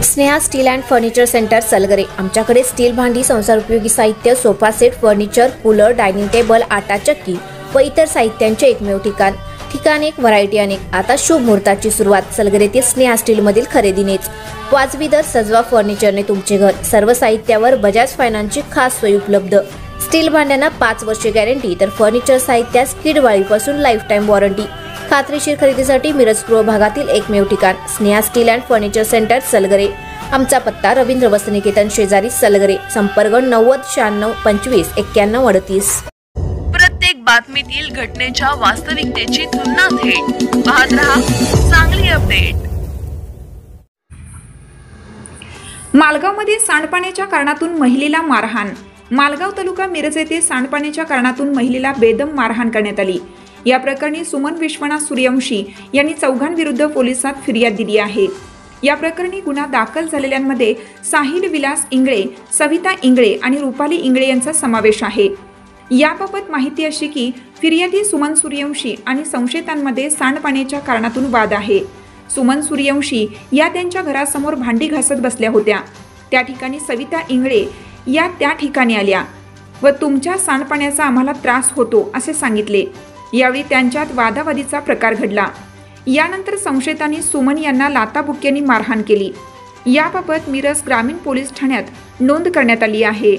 Sneha steel and furniture centre Salgare. आमच्याकडे steel भांडी, संसार उपयोगी साहित्य, sofa set, furniture, cooler, dining table, आटा चक्की व इतर साहित्यांचे एकमेव ठिकाण एक, व्हरायटी अनेक। आता शुभ मुहूर्ताची सुरुवात सलगरेतील स्नेहा स्टील मधील खरेदीनेच। वाजवी दर, सजवा फर्निचरने तुमचे घर। सर्व साहित्यावर बजाज फायनान्सची खास सोय उपलब्ध। स्टील भांड्यांना 5 वर्षे गॅरंटी, तर फर्निचर साहित्यास किडवाळीपासून लाईफ टाइम वॉरंटी। खात्रीशीर खरेदीसाठी मिरज पूर्व भागातील एकमेव ठिकाण Sneha steel and furniture centre Salgare. आमचा पत्ता रवींद्र वस्त्रनिकेतन शेजारी सलगरे। संपर्क 90 96 25 91 38। प्रत्येक बातमीतील घटनेच्या वास्तविकतेची तुलना थेट पाहत रहा चांगली अपडेट। मालगावमध्ये सांडपाण्याच्या कारणातून महिलेला मारहाण। मालगाव तालुका मिरज येथे सांडपाण्याच्या कारणातून महिलेला बेदम मारहाण करण्यात आली। या प्रकरणी सुमन विश्वनाथ सूर्यवंशी यांनी चौघांविरुद्ध पोलिसात फिर्याद दिली आहे। या प्रकरणी गुन्हा दाखल झालेल्यांमध्ये साहिल विलास इंगळे, सविता इंगळे आणि रुपाली इंगळे यांचा समावेश आहे। याबाबत माहिती अशी की फिर्यादी सुमन सूर्यवंशी आणि संशयितांमध्ये सांडपाण्याच्या कारणातून वाद आहे। सुमन सूर्यवंशी या त्यांच्या घरासमोर भांडी घासत बसल्या होत्या। त्या ठिकाणी सविता इंगळे या त्या ठिकाणी आल्या व तुमच्या सांडपाण्याचा आम्हाला त्रास होतो असे सांगितले। यावेळी त्यांच्यात वादावादीचा प्रकार घडला। यानंतर संशयितांनी सुमन यांना लाथाबुक्क्यांनी मारहाण केली। याबाबत मिरज ग्रामीण पोलीस ठाण्यात नोंद करण्यात आली आहे।